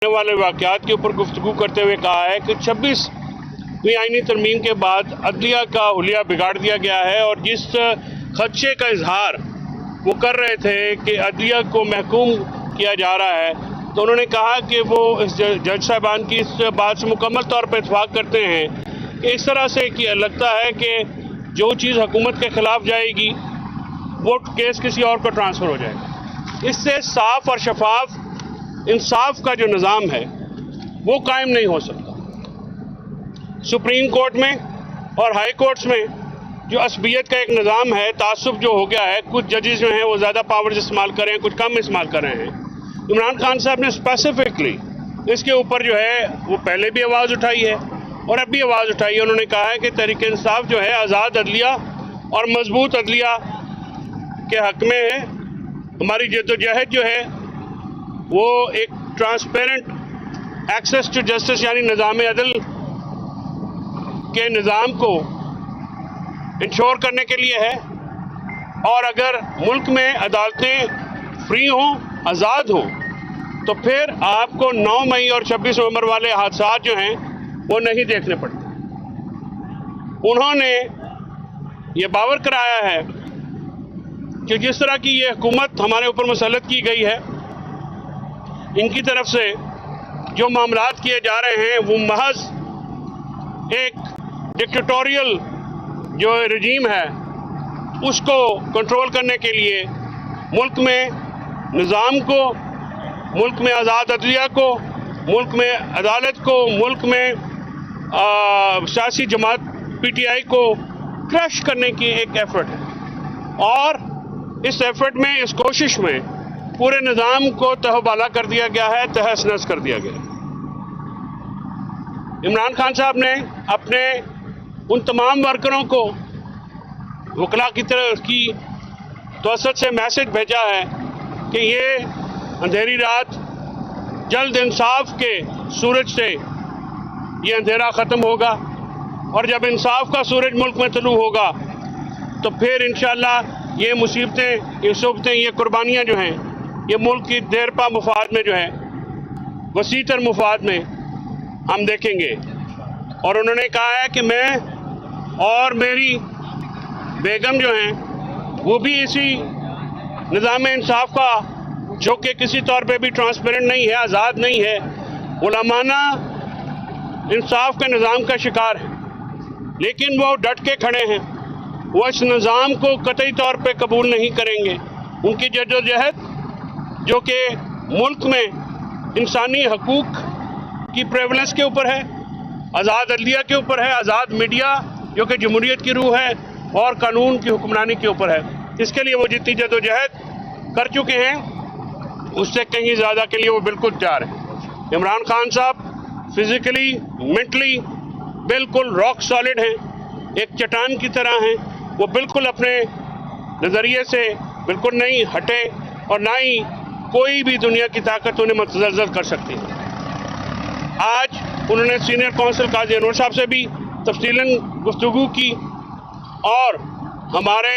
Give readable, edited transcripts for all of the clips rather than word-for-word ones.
वाले वाक़यात के ऊपर गुफ्तगू करते हुए कहा है कि 26वीं आईनी तरमीम के बाद अदलिया का हुलिया बिगाड़ दिया गया है और जिस खदशे का इजहार वो कर रहे थे कि अदलिया को महकूम किया जा रहा है, तो उन्होंने कहा कि वो इस जज साहबान की इस बात से मुकम्मल तौर पर इत्फाक करते हैं कि इस तरह से कि लगता है कि जो चीज़ हुकूमत के ख़िलाफ़ जाएगी वो केस किसी और को ट्रांसफ़र हो जाएगा। इससे साफ और शफाफ इंसाफ का जो निज़ाम है वो कायम नहीं हो सकता। सुप्रीम कोर्ट में और हाई कोर्ट्स में जो असबियत का एक निज़ाम है, तासुब जो हो गया है, कुछ जजेस जो हैं वो ज़्यादा पावर्स इस्तेमाल कर रहे हैं, कुछ कम इस्तेमाल कर रहे हैं। इमरान खान साहब ने स्पेसिफिकली इसके ऊपर जो है वो पहले भी आवाज़ उठाई है और अब भी आवाज़ उठाई है। उन्होंने कहा है कि तहरीक इंसाफ जो है आज़ाद अदलिया और मजबूत अदलिया के हक़ में है। हमारी जद्दोजहद जो है वो एक ट्रांसपेरेंट एक्सेस टू जस्टिस यानी निज़ाम अदल के निज़ाम को इंश्योर करने के लिए है। और अगर मुल्क में अदालतें फ्री हों, आज़ाद हों, तो फिर आपको 9 मई और 26 नवंबर वाले हादसा जो हैं वो नहीं देखने पड़ते। उन्होंने ये बावर कराया है कि जिस तरह की ये हुकूमत हमारे ऊपर मुसल्लत की गई है, इनकी तरफ से जो मामलात किए जा रहे हैं वो महज एक डिक्टेटोरियल जो रजीम है उसको कंट्रोल करने के लिए मुल्क में निज़ाम को, मुल्क में आज़ाद अदलिया को, मुल्क में अदालत को, मुल्क में सियासी जमात PTI को क्रश करने की एक एफर्ट है। और इस एफर्ट में, इस कोशिश में पूरे निज़ाम को तहबाला कर दिया गया है, तहस नहस कर दिया गया है। इमरान खान साहब ने अपने उन तमाम वर्करों को वकला की तरफ की तवसत से मैसेज भेजा है कि ये अंधेरी रात जल्द इंसाफ के सूरज से ये अंधेरा ख़त्म होगा और जब इंसाफ का सूरज मुल्क में तुलू होगा तो फिर इंशाअल्लाह ये मुसीबतें, ये सुबतें, ये कुर्बानियाँ जो हैं ये मुल्क की देरपा मुफाद में जो है वसीतर मुफाद में हम देखेंगे। और उन्होंने कहा है कि मैं और मेरी बेगम जो हैं वो भी इसी निज़ाम इंसाफ का, जो कि किसी तौर पे भी ट्रांसपेरेंट नहीं है, आज़ाद नहीं है, गुलामाना इंसाफ के निज़ाम का शिकार है, लेकिन वो डट के खड़े हैं। वो इस निज़ाम को कतई तौर पे कबूल नहीं करेंगे। उनकी जद्दोजहद जो कि मुल्क में इंसानी हकूक़ की प्रेवलेंस के ऊपर है, आज़ाद अदलिया के ऊपर है, आज़ाद मीडिया जो कि जमहूरियत की रूह है और कानून की हुक्मरानी के ऊपर है, इसके लिए वो जितनी जद्दोजहद कर चुके हैं उससे कहीं ज़्यादा के लिए वो बिल्कुल तैयार है। इमरान खान साहब फिज़िकली, मेंटली बिल्कुल रॉक सॉलिड हैं, एक चट्टान की तरह हैं। वो बिल्कुल अपने नज़रिए से बिल्कुल नहीं हटे और ना ही कोई भी दुनिया की ताकत उन्हें मतज़लज़ल कर सकती है। आज उन्होंने सीनियर कौंसिल काजी अनवर साहब से भी तफसीलन गुफ्तगू की और हमारे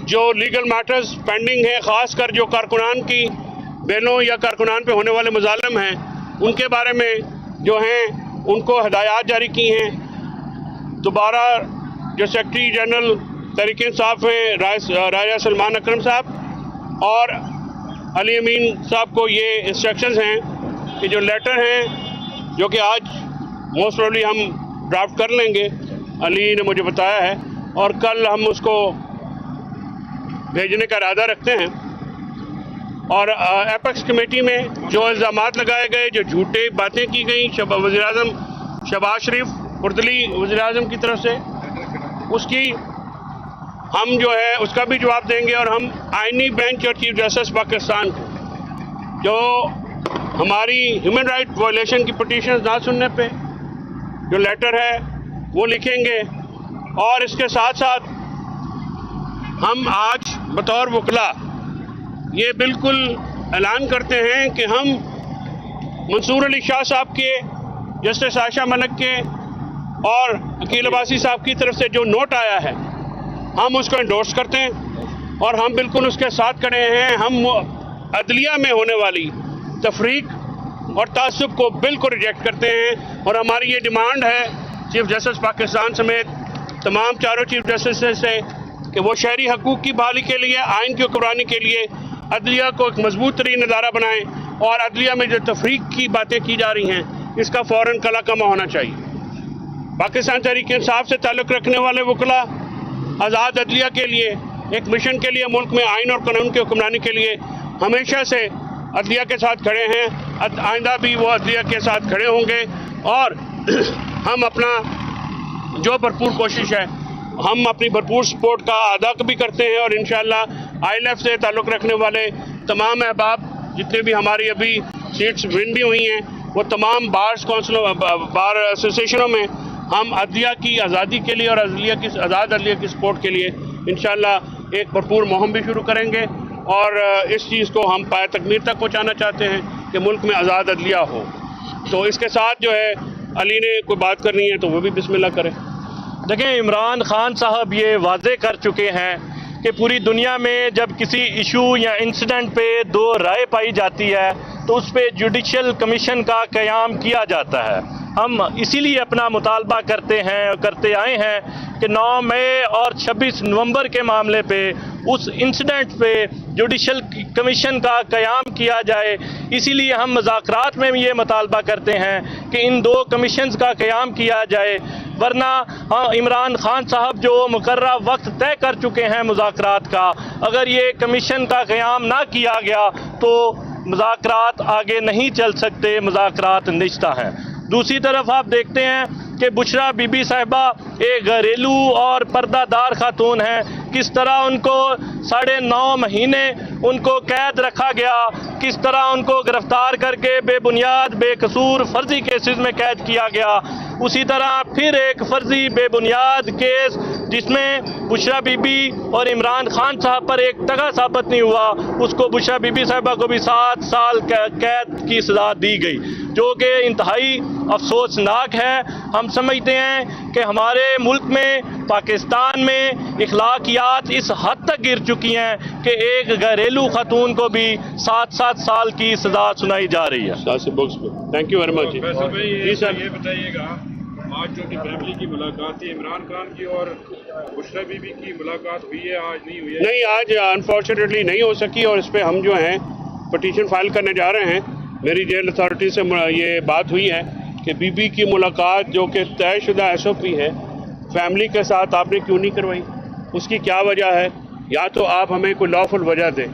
जो लीगल मैटर्स पेंडिंग हैं, ख़ासकर जो कारकुनान की बेलों या कारकुनान पे होने वाले मुजालम हैं उनके बारे में जो हैं उनको हदायत जारी की हैं। दोबारा जो सेक्रेटरी जनरल तहरीक इंसाफ हैं राजा सलमान अकरम साहब और अली अमीन साहब को ये इंस्ट्रक्शंस हैं कि जो लेटर हैं जो कि आज मोस्ट प्रोबेबली हम ड्राफ्ट कर लेंगे, अली ने मुझे बताया है, और कल हम उसको भेजने का इरादा रखते हैं। और एपेक्स कमेटी में जो इल्ज़ामात लगाए गए, जो झूठे बातें की गई वज़ीर-ए-आज़म शहबाज शरीफ बुर्दली वज़ीर-ए-आज़म की तरफ से, उसकी हम जो है उसका भी जवाब देंगे। और हम आईनी बेंच और चीफ जस्टिस पाकिस्तान को जो हमारी ह्यूमन राइट वायलेशन की पटिशन ना सुनने पे जो लेटर है वो लिखेंगे। और इसके साथ साथ हम आज बतौर वकला ये बिल्कुल ऐलान करते हैं कि हम मंसूर अली शाह साहब के, जस्टिस आयशा मलिक के और अकील अब्बासी साहब की तरफ से जो नोट आया है हम उसको एंडोर्स करते हैं और हम बिल्कुल उसके साथ खड़े हैं। हम अदलिया में होने वाली तफरीक और तासुब को बिल्कुल रिजेक्ट करते हैं। और हमारी ये डिमांड है चीफ जस्टिस पाकिस्तान समेत तमाम चारों चीफ जस्टिस से कि वो शहरी हकूक़ की बहाली के लिए, आइन की हुक्मरानी के लिए अदलिया को एक मजबूत तरीन अदारा बनाएँ और अदलिया में जो तफरीक की बातें की जा रही हैं इसका फ़ौरन कलाकमा होना चाहिए। पाकिस्तान तहरीक इंसाफ से ताल्लुक़ रखने वाले वकला आज़ाद अदलिया के लिए, एक मिशन के लिए, मुल्क में आइन और कानून की हुक्मरानी के लिए हमेशा से अदलिया के साथ खड़े हैं, आइंदा भी वो अदलिया के साथ खड़े होंगे। और हम अपना जो भरपूर कोशिश है, हम अपनी भरपूर सपोर्ट का अदा भी करते हैं और इंशाअल्लाह ILF से ताल्लुक़ रखने वाले तमाम अहबाब जितने भी हमारी अभी सीट्स विन भी हुई हैं, वो तमाम बार्स काउंसिलों, बार एसोसिएशनों में हम अदलिया की आज़ादी के लिए और आज़ाद अदलिया की सपोर्ट के लिए इंशाअल्लाह एक भरपूर मुहिम भी शुरू करेंगे। और इस चीज़ को हम पाए तकमील तक पहुँचाना चाहते हैं कि मुल्क में आज़ाद अदलिया हो। तो इसके साथ जो है अली ने कोई बात करनी है तो वो भी बिस्मिल्लाह करें। देखें, इमरान खान साहब ये वाज़े कर चुके हैं कि पूरी दुनिया में जब किसी इशू या इंसिडेंट पे दो राय पाई जाती है तो उस पर जुडिशल कमीशन का क़याम किया जाता है। हम इसीलिए अपना मुतालबा करते आए हैं कि 9 मई और 26 नवंबर के मामले पे उस इंसिडेंट पे जुडिशल कमीशन का क़याम किया जाए। इसीलिए हम मुज़ाकरात में ये मुतालबा करते हैं कि इन 2 कमीशंस का क़याम किया जाए, वरना इमरान खान साहब जो मुकर्ररा वक्त तय कर चुके हैं मुज़ाकरात का, अगर ये कमीशन का क़याम ना किया गया तो मुज़ाकरात आगे नहीं चल सकते, मुज़ाकरात निश्ता हैं। दूसरी तरफ आप देखते हैं कि बुशरा बीबी साहिबा एक घरेलू और पर्दादार खातून हैं, किस तरह उनको 9.5 महीने उनको कैद रखा गया, किस तरह उनको गिरफ्तार करके बेबुनियाद बेकसूर फर्जी केसेस में कैद किया गया। उसी तरह फिर एक फर्जी बेबुनियाद केस जिसमें बुशरा बीबी और इमरान खान साहब पर एक तगड़ा साबित नहीं हुआ, उसको बुशरा बीबी साहिबा को भी 7 साल कैद की सज़ा दी गई, जो कि इंतहाई अफसोसनाक है। हम समझते हैं कि हमारे मुल्क में, पाकिस्तान में इखलाकियात इस हद तक गिर चुकी हैं कि एक घरेलू खातून को भी 7 साल की सज़ा सुनाई जा रही है। थैंक यू वेरी मच जी सर। ये बताइएगा, आज जो कि फैमिली की मुलाकात थी इमरान खान की और बुशरा बीबी की मुलाकात हुई है, आज नहीं हुई है? नहीं, आज अनफॉर्चुनेटली नहीं हो सकी और इस पर हम जो हैं पटिशन फाइल करने जा रहे हैं। मेरी जेल अथॉरिटी से ये बात हुई है कि बीबी की मुलाकात जो कि तयशुदा SOP है, फैमिली के साथ आपने क्यों नहीं करवाई, उसकी क्या वजह है? या तो आप हमें कोई लॉफुल वजह दें,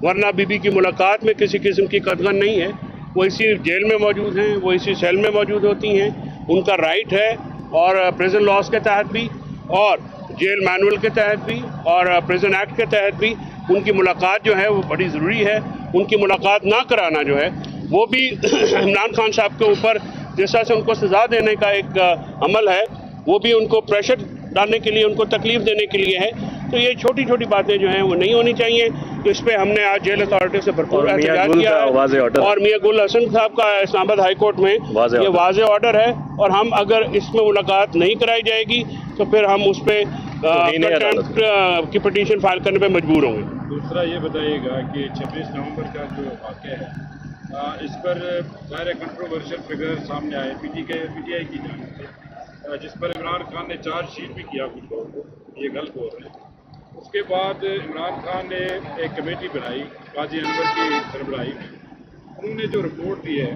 वरना बीबी की मुलाकात में किसी किस्म की कदगन नहीं है। वो इसी जेल में मौजूद हैं, वो इसी सेल में मौजूद होती हैं, उनका राइट है, और प्रिजन लॉज के तहत भी और जेल मैनुअल के तहत भी और प्रिजन एक्ट के तहत भी उनकी मुलाकात जो है वो बड़ी ज़रूरी है। उनकी मुलाकात ना कराना जो है वो भी इमरान खान साहब के ऊपर जिस तरह से उनको सज़ा देने का एक अमल है, वो भी उनको प्रेशर डालने के लिए, उनको तकलीफ देने के लिए है। तो ये छोटी छोटी बातें जो हैं वो नहीं होनी चाहिए। तो इस पर हमने आज जेल अथॉरिटी से भरपूर एहतजाज किया है और मियां गुल हसन साहब का इस्लामाबाद हाई कोर्ट में ये वाज़े ऑर्डर है, और हम अगर इसमें मुलाकात नहीं कराई जाएगी तो फिर हम उस पर कंटेम्प्ट की पटिशन फाइल करने पर मजबूर होंगे। दूसरा ये बताइएगा कि 26 नवंबर का जो वाक़या है, इस पर ज़ाहिर कंट्रोवर्शियल फिगर सामने आए PTI की जानिब से, जिस पर इमरान खान ने चार्जशीट भी किया कुछ लोगों को, ये गलत हो रहा है। उसके बाद इमरान खान ने एक कमेटी बनाई काजी अनवर की सरबराही में, उन्होंने जो रिपोर्ट दी है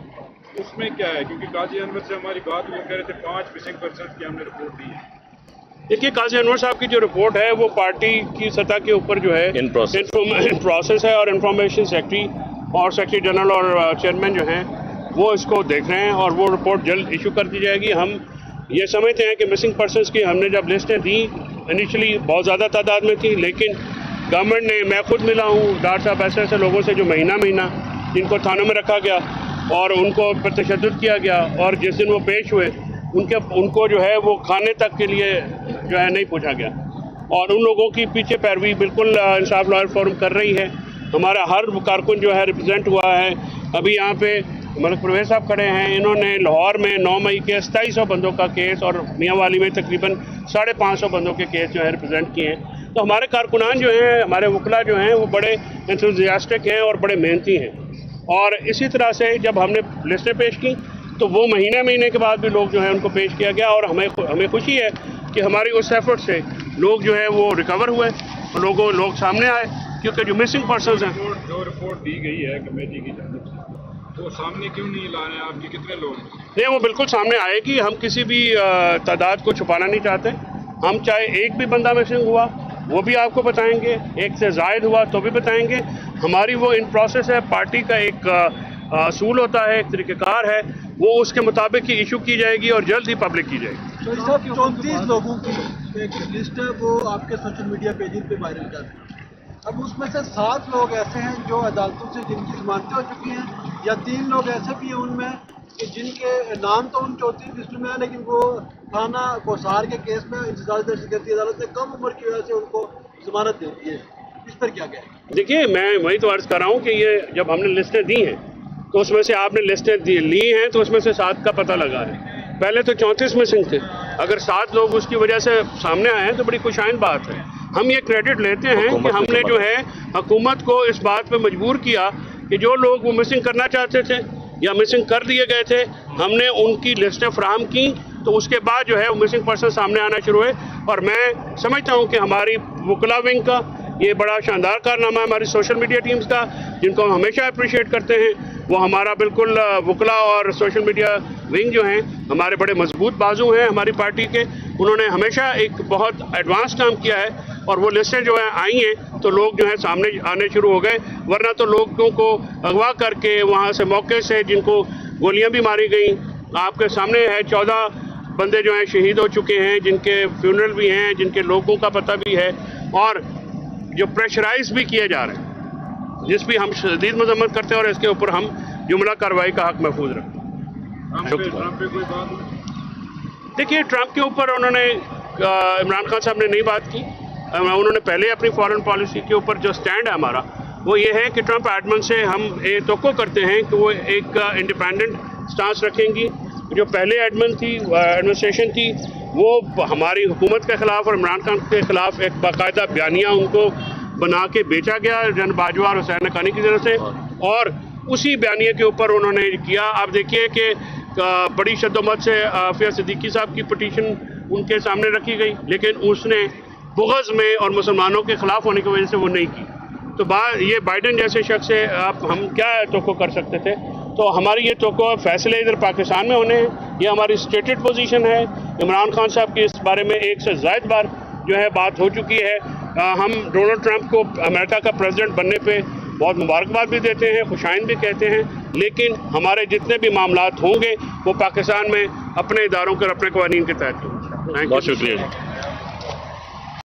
उसमें क्या है? क्योंकि काजी अनवर से हमारी बात वो कह रहे थे 5 मिसिंग पर्सन की हमने रिपोर्ट दी है। देखिए, काजी अनवर साहब की जो रिपोर्ट है वो पार्टी की सतह के ऊपर जो है इन प्रोसेस है, और इंफॉर्मेशन सेक्रेटरी और सेक्रेटरी जनरल और चेयरमैन जो हैं वो इसको देख रहे हैं और वो रिपोर्ट जल्द इशू कर दी जाएगी। हम ये समझते हैं कि मिसिंग पर्सनस की हमने जब लिस्टें दी, इनिशियली बहुत ज़्यादा तादाद में थी, लेकिन गवर्नमेंट ने, मैं खुद मिला हूँ डॉक्टर साहब ऐसे लोगों से जो महीना जिनको थानों में रखा गया और उनको पर तशद्दुद किया गया, और जिस दिन वो पेश हुए उनको जो है वो खाने तक के लिए जो है नहीं पूछा गया, और उन लोगों की पीछे पैरवी बिल्कुल इंसाफ लॉयर फोरम कर रही है। हमारा हर कारकुन जो है रिप्रेजेंट हुआ है। अभी यहाँ पे मलिक परवेज साहब खड़े हैं, इन्होंने लाहौर में 9 मई के 2700 बंदों का केस और मियांवाली में तकरीबन 550 बंदों के केस जो है रिप्रेजेंट किए हैं। तो हमारे कारकुनान जो हैं, हमारे वकला जो हैं वो बड़े एंथुसियास्टिक हैं और बड़े मेहनती हैं। और इसी तरह से जब हमने लिस्टें पेश की तो वो महीने के बाद भी लोग जो है उनको पेश किया गया, और हमें खुशी है कि हमारी उस एफर्ट से लोग जो है वो रिकवर हुए, लोग सामने आए, क्योंकि जो मिसिंग पर्सन्स हैं जो रिपोर्ट दी गई है कमेटी की जानिब से, वो सामने क्यों नहीं ला रहे हैं? आपके कितने लोग हैं? नहीं, वो बिल्कुल सामने आएगी। हम किसी भी तादाद को छुपाना नहीं चाहते। हम चाहे एक भी बंदा मिसिंग हुआ वो भी आपको बताएंगे, एक से ज़ायद हुआ तो भी बताएंगे। हमारी वो इन प्रोसेस है, पार्टी का एक असूल होता है, एक तरीक़ेकार है, वो उसके मुताबिक ही इशू की जाएगी और जल्द ही पब्लिक की जाएगी। तो सब 34 लोगों की एक लिस्ट है, वो आपके सोशल मीडिया पेजेस पे वायरल कर रहे हैं। अब उसमें से 7 लोग ऐसे हैं जो अदालतों से जिनकी जमानतें हो चुकी हैं, या 3 लोग ऐसे भी हैं उनमें कि जिनके नाम तो उन 34 लिस्ट में है, लेकिन वो थाना कोसार के केस में इंतजार दर्ज करती अदालत ने कम उम्र की वजह से उनको जमानत दे दी है। इस पर क्या कहें? देखिए, मैं वही तो अर्ज़ कर रहा हूँ कि ये जब हमने लिस्टें दी हैं तो उसमें से आपने लिस्टें ली हैं तो उसमें से 7 का पता लगा है। पहले तो 34 मिसिंग थे। अगर 7 लोग उसकी वजह से सामने आए हैं तो बड़ी खुशाइन बात है। हम ये क्रेडिट लेते हैं कि हमने जो है हुकूमत को इस बात पे मजबूर किया कि जो लोग वो मिसिंग करना चाहते थे या मिसिंग कर दिए गए थे, हमने उनकी लिस्टें फराहम की, तो उसके बाद जो है वो मिसिंग पर्सन सामने आना शुरू हुए। और मैं समझता हूँ कि हमारी वकला विंग का ये बड़ा शानदार कारनामा है, हमारी सोशल मीडिया टीम्स का, जिनको हम हमेशा अप्रिशिएट करते हैं। वो हमारा बिल्कुल वकला और सोशल मीडिया विंग जो हैं हमारे बड़े मजबूत बाजू हैं हमारी पार्टी के। उन्होंने हमेशा एक बहुत एडवांस काम किया है, और वो लिस्टें जो हैं आई हैं तो लोग जो है सामने आने शुरू हो गए। वरना तो लोगों को अगवा करके वहाँ से मौके से जिनको गोलियां भी मारी गई, आपके सामने है 14 बंदे जो हैं शहीद हो चुके हैं, जिनके फ्यूनरल भी हैं, जिनके लोगों का पता भी है, और जो प्रेशराइज भी किए जा रहे हैं, जिस भी हम शदीद मजम्मत करते हैं और इसके ऊपर हम जुमला कार्रवाई का हक महफूज रखते हैं। ट्रंप पे कोई बात? देखिए, ट्रंप के ऊपर उन्होंने इमरान खान साहब ने नहीं बात की। उन्होंने पहले अपनी फॉरेन पॉलिसी के ऊपर जो स्टैंड है हमारा वो ये है कि ट्रंप एडमन से हम तवक्को करते हैं कि वो एक इंडिपेंडेंट स्टांस रखेंगी। जो पहले एडमन थी, एडमिनिस्ट्रेशन थी, वो हमारी हुकूमत के ख़िलाफ़ और इमरान खान के ख़िलाफ़ एक बाकायदा बयानिया उनको बना के बेचा गया जन बाजवा और हुसैन हक़ानी की तरफ से, और उसी बयानिया के ऊपर उन्होंने किया। आप देखिए कि बड़ी शद्दोमत से आफिया सिद्दीकी साहब की पटिशन उनके सामने रखी गई, लेकिन उसने बुग़्ज़ में और मुसलमानों के ख़िलाफ़ होने की वजह से वो नहीं की। तो ये बाइडन जैसे शख्स से हम क्या तवक्को कर सकते थे? तो हमारी ये तवक्को फैसले इधर पाकिस्तान में होने हैं, ये हमारी स्टेटेड पोजीशन है। इमरान खान साहब की इस बारे में 1 से ज़ायद बार जो है बात हो चुकी है। हम डोनाल्ड ट्रंप को अमेरिका का प्रेसिडेंट बनने पे बहुत मुबारकबाद भी देते हैं, खुशाइन भी कहते हैं, लेकिन हमारे जितने भी मामलात होंगे वो पाकिस्तान में अपने इदारों के और अपने क़वानीन के तहत होंगे। बहुत शुक्रिया।